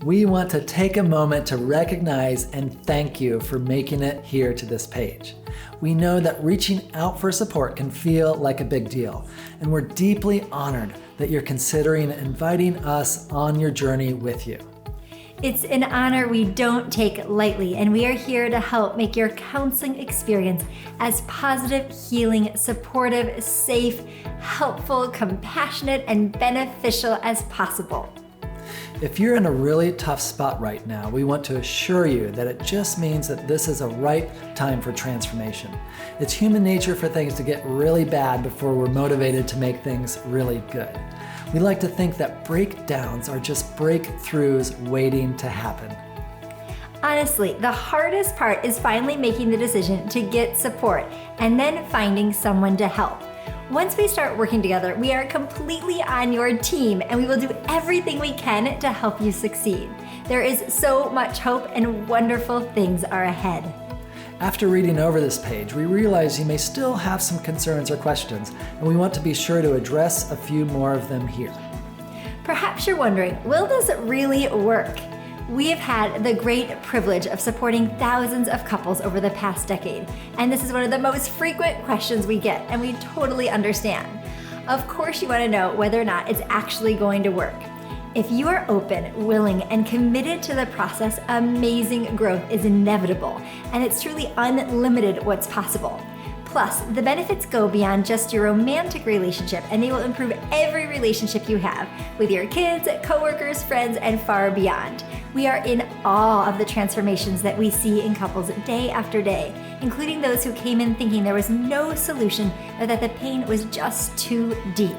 We want to take a moment to recognize and thank you for making it here to this page. We know that reaching out for support can feel like a big deal, and we're deeply honored that you're considering inviting us on your journey with you. It's an honor we don't take lightly, and we are here to help make your counseling experience as positive, healing, supportive, safe, helpful, compassionate, and beneficial as possible. If you're in a really tough spot right now, we want to assure you that it just means that this is a ripe time for transformation. It's human nature for things to get really bad before we're motivated to make things really good. We like to think that breakdowns are just breakthroughs waiting to happen. Honestly, the hardest part is finally making the decision to get support and then finding someone to help. Once we start working together, we are completely on your team, and we will do everything we can to help you succeed. There is so much hope, and wonderful things are ahead. After reading over this page, we realize you may still have some concerns or questions, and we want to be sure to address a few more of them here. Perhaps you're wondering, will this really work? We have had the great privilege of supporting thousands of couples over the past decade, and this is one of the most frequent questions we get, and we totally understand. Of course, you want to know whether or not it's actually going to work. If you are open, willing, and committed to the process, amazing growth is inevitable, and it's truly unlimited what's possible. Plus, the benefits go beyond just your romantic relationship, and they will improve every relationship you have with your kids, coworkers, friends, and far beyond. We are in awe of the transformations that we see in couples day after day, including those who came in thinking there was no solution or that the pain was just too deep.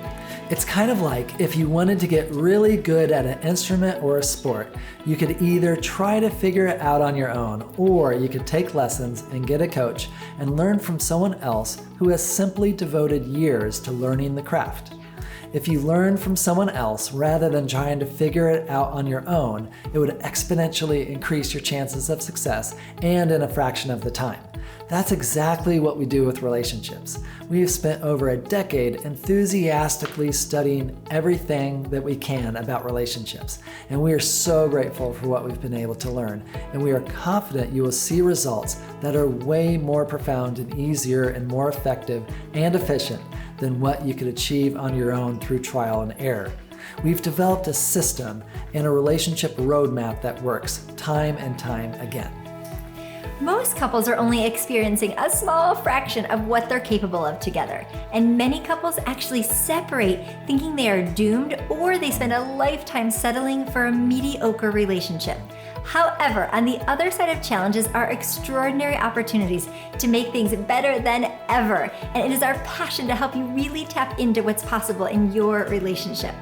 It's kind of like if you wanted to get really good at an instrument or a sport, you could either try to figure it out on your own, or you could take lessons and get a coach and learn from someone else who has simply devoted years to learning the craft. If you learn from someone else rather than trying to figure it out on your own, it would exponentially increase your chances of success, and in a fraction of the time. That's exactly what we do with relationships. We have spent over a decade enthusiastically studying everything that we can about relationships, and we are so grateful for what we've been able to learn, and we are confident you will see results that are way more profound and easier and more effective and efficient than what you could achieve on your own through trial and error. We've developed a system and a relationship roadmap that works time and time again. Most couples are only experiencing a small fraction of what they're capable of together, and many couples actually separate thinking they are doomed, or they spend a lifetime settling for a mediocre relationship. However, on the other side of challenges are extraordinary opportunities to make things better than ever, and it is our passion to help you really tap into what's possible in your relationship.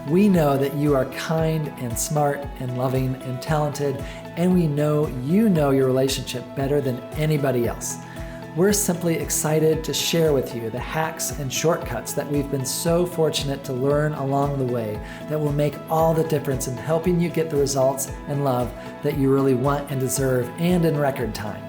We know that you are kind and smart and loving and talented, and we know you know your relationship better than anybody else. We're simply excited to share with you the hacks and shortcuts that we've been so fortunate to learn along the way that will make all the difference in helping you get the results and love that you really want and deserve, and in record time.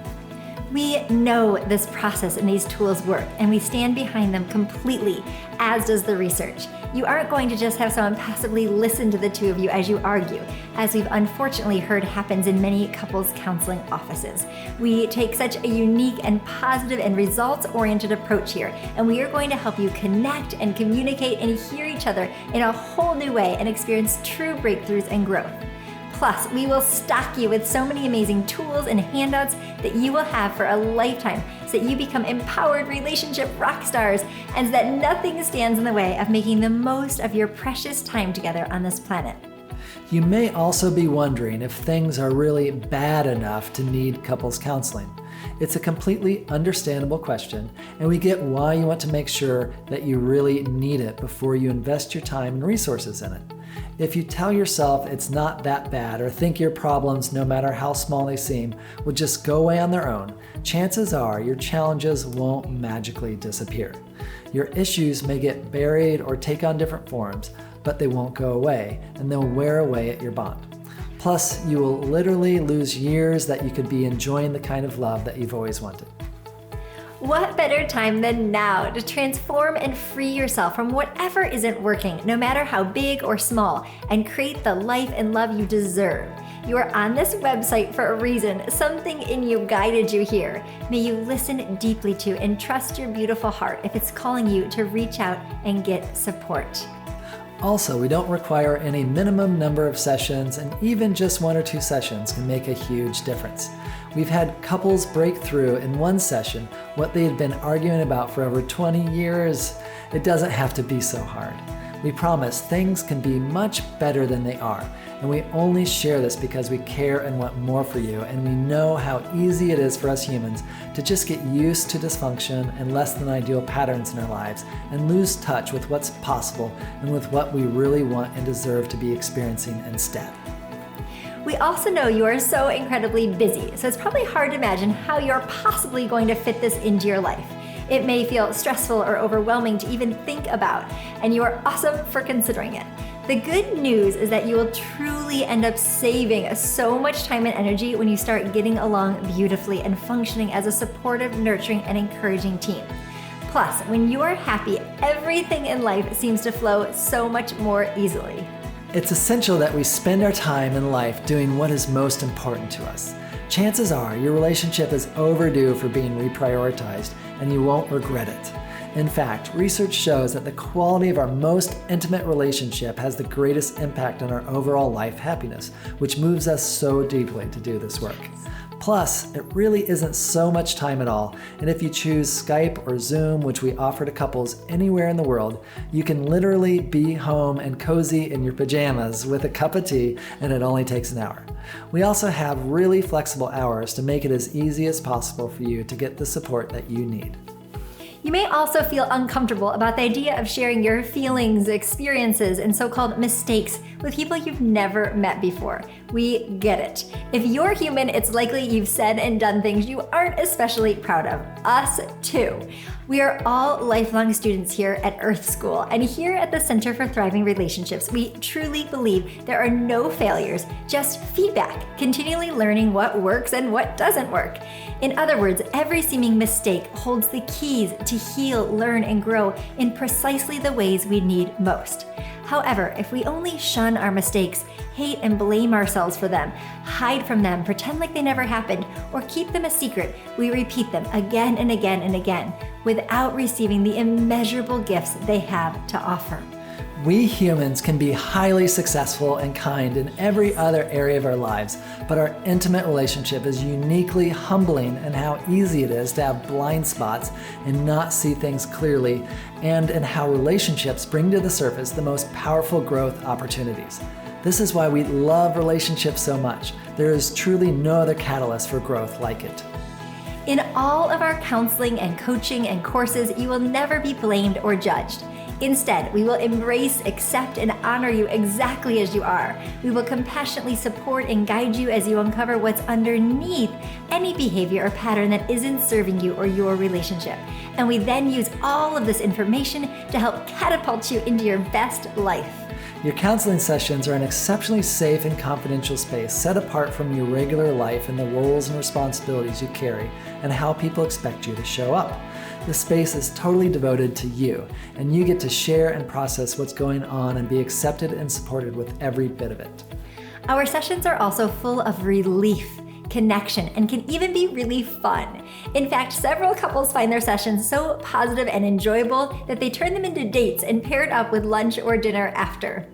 We know this process and these tools work, and we stand behind them completely, as does the research. You aren't going to just have someone passively listen to the two of you as you argue, as we've unfortunately heard happens in many couples counseling offices. We take such a unique and positive and results-oriented approach here, and we are going to help you connect and communicate and hear each other in a whole new way and experience true breakthroughs and growth. Plus, we will stock you with so many amazing tools and handouts that you will have for a lifetime, so that you become empowered relationship rock stars, and so that nothing stands in the way of making the most of your precious time together on this planet. You may also be wondering if things are really bad enough to need couples counseling. It's a completely understandable question, and we get why you want to make sure that you really need it before you invest your time and resources in it. If you tell yourself it's not that bad, or think your problems, no matter how small they seem, will just go away on their own, chances are your challenges won't magically disappear. Your issues may get buried or take on different forms, but they won't go away, and they'll wear away at your bond. Plus, you will literally lose years that you could be enjoying the kind of love that you've always wanted. What better time than now to transform and free yourself from whatever isn't working, no matter how big or small, and create the life and love you deserve? You are on this website for a reason. Something in you guided you here. May you listen deeply to and trust your beautiful heart if it's calling you to reach out and get support. Also, we don't require any minimum number of sessions, and even just 1 or 2 sessions can make a huge difference. We've had couples break through in one session what they had been arguing about for over 20 years. It doesn't have to be so hard. We promise things can be much better than they are, and we only share this because we care and want more for you, and we know how easy it is for us humans to just get used to dysfunction and less than ideal patterns in our lives and lose touch with what's possible and with what we really want and deserve to be experiencing instead. We also know you are so incredibly busy, so it's probably hard to imagine how you're possibly going to fit this into your life. It may feel stressful or overwhelming to even think about, and you are awesome for considering it. The good news is that you will truly end up saving so much time and energy when you start getting along beautifully and functioning as a supportive, nurturing, and encouraging team. Plus, when you are happy, everything in life seems to flow so much more easily. It's essential that we spend our time in life doing what is most important to us. Chances are your relationship is overdue for being reprioritized, and you won't regret it. In fact, research shows that the quality of our most intimate relationship has the greatest impact on our overall life happiness, which moves us so deeply to do this work. Plus, it really isn't so much time at all, and if you choose Skype or Zoom, which we offer to couples anywhere in the world, you can literally be home and cozy in your pajamas with a cup of tea, and it only takes an hour. We also have really flexible hours to make it as easy as possible for you to get the support that you need. You may also feel uncomfortable about the idea of sharing your feelings, experiences, and so-called mistakes with people you've never met before. We get it. If you're human, it's likely you've said and done things you aren't especially proud of. Us too. We are all lifelong students here at Earth School, and here at the Center for Thriving Relationships, we truly believe there are no failures, just feedback, continually learning what works and what doesn't work. In other words, every seeming mistake holds the keys to heal, learn, and grow in precisely the ways we need most. However, if we only shun our mistakes, hate and blame ourselves for them, hide from them, pretend like they never happened, or keep them a secret, we repeat them again and again and again without receiving the immeasurable gifts they have to offer. We humans can be highly successful and kind in every other area of our lives, but our intimate relationship is uniquely humbling in how easy it is to have blind spots and not see things clearly, and in how relationships bring to the surface the most powerful growth opportunities. This is why we love relationships so much. There is truly no other catalyst for growth like it. In all of our counseling and coaching and courses, you will never be blamed or judged. Instead, we will embrace, accept, and honor you exactly as you are. We will compassionately support and guide you as you uncover what's underneath any behavior or pattern that isn't serving you or your relationship. And we then use all of this information to help catapult you into your best life. Your counseling sessions are an exceptionally safe and confidential space set apart from your regular life and the roles and responsibilities you carry and how people expect you to show up. The space is totally devoted to you, and you get to share and process what's going on and be accepted and supported with every bit of it. Our sessions are also full of relief, connection, and can even be really fun. In fact, several couples find their sessions so positive and enjoyable that they turn them into dates and pair it up with lunch or dinner after.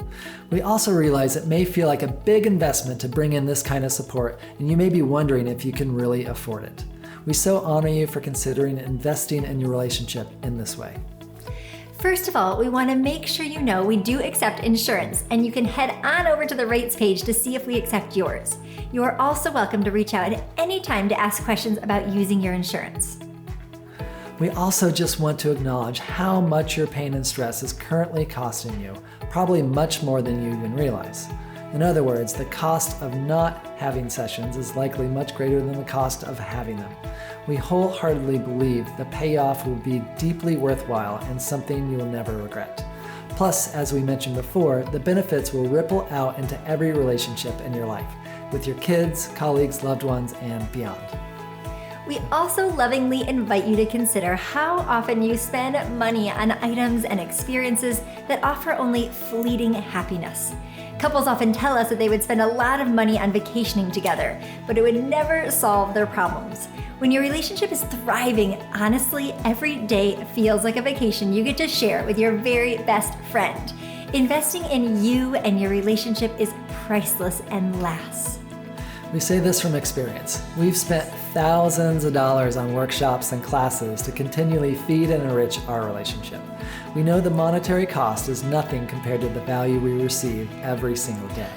We also realize it may feel like a big investment to bring in this kind of support, and you may be wondering if you can really afford it. We so honor you for considering investing in your relationship in this way. First of all, we want to make sure you know we do accept insurance, and you can head on over to the rates page to see if we accept yours. You are also welcome to reach out at any time to ask questions about using your insurance. We also just want to acknowledge how much your pain and stress is currently costing you, probably much more than you even realize. In other words, the cost of not having sessions is likely much greater than the cost of having them. We wholeheartedly believe the payoff will be deeply worthwhile and something you will never regret. Plus, as we mentioned before, the benefits will ripple out into every relationship in your life, with your kids, colleagues, loved ones, and beyond. We also lovingly invite you to consider how often you spend money on items and experiences that offer only fleeting happiness. Couples often tell us that they would spend a lot of money on vacationing together, but it would never solve their problems. When your relationship is thriving, honestly, every day feels like a vacation you get to share with your very best friend. Investing in you and your relationship is priceless and lasts. We say this from experience. We've spent thousands of dollars on workshops and classes to continually feed and enrich our relationship. We know the monetary cost is nothing compared to the value we receive every single day.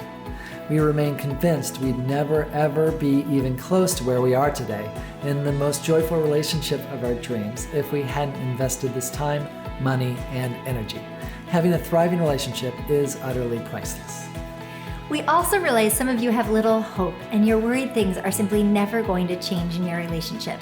We remain convinced we'd never ever be even close to where we are today in the most joyful relationship of our dreams if we hadn't invested this time, money, and energy. Having a thriving relationship is utterly priceless. We also realize some of you have little hope and you're worried things are simply never going to change in your relationship.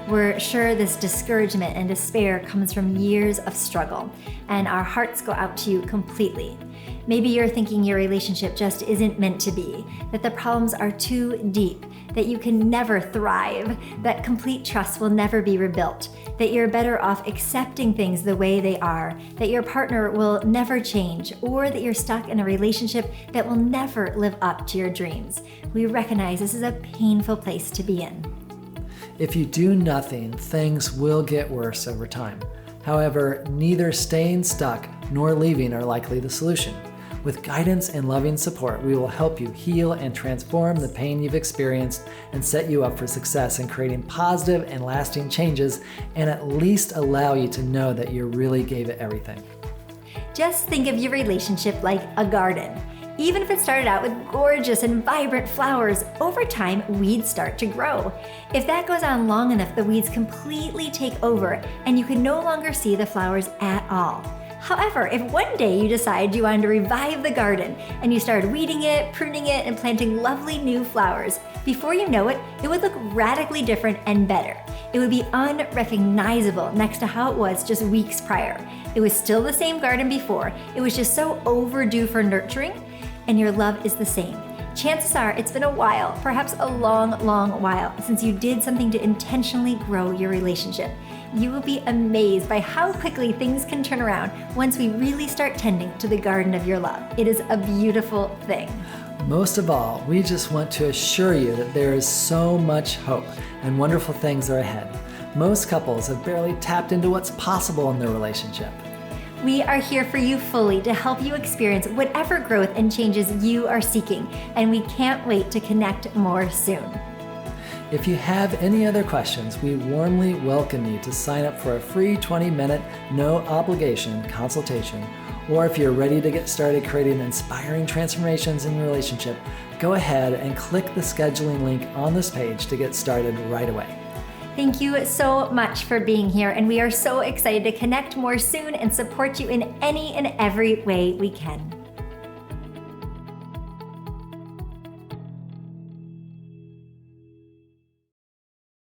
We're sure this discouragement and despair comes from years of struggle, and our hearts go out to you completely. Maybe you're thinking your relationship just isn't meant to be, that the problems are too deep, that you can never thrive, that complete trust will never be rebuilt, that you're better off accepting things the way they are, that your partner will never change, or that you're stuck in a relationship that will never live up to your dreams. We recognize this is a painful place to be in. If you do nothing, things will get worse over time. However, neither staying stuck nor leaving are likely the solution. With guidance and loving support, we will help you heal and transform the pain you've experienced and set you up for success in creating positive and lasting changes, and at least allow you to know that you really gave it everything. Just think of your relationship like a garden. Even if it started out with gorgeous and vibrant flowers, over time, weeds start to grow. If that goes on long enough, the weeds completely take over and you can no longer see the flowers at all. However, if one day you decide you wanted to revive the garden and you started weeding it, pruning it, and planting lovely new flowers, before you know it, it would look radically different and better. It would be unrecognizable next to how it was just weeks prior. It was still the same garden before, it was just so overdue for nurturing, and your love is the same. Chances are it's been a while, perhaps a long, long while, since you did something to intentionally grow your relationship. You will be amazed by how quickly things can turn around once we really start tending to the garden of your love. It is a beautiful thing. Most of all, we just want to assure you that there is so much hope and wonderful things are ahead. Most couples have barely tapped into what's possible in their relationship. We are here for you fully to help you experience whatever growth and changes you are seeking, and we can't wait to connect more soon. If you have any other questions, we warmly welcome you to sign up for a free 20-minute, no-obligation consultation. Or if you're ready to get started creating inspiring transformations in your relationship, go ahead and click the scheduling link on this page to get started right away. Thank you so much for being here, and we are so excited to connect more soon and support you in any and every way we can.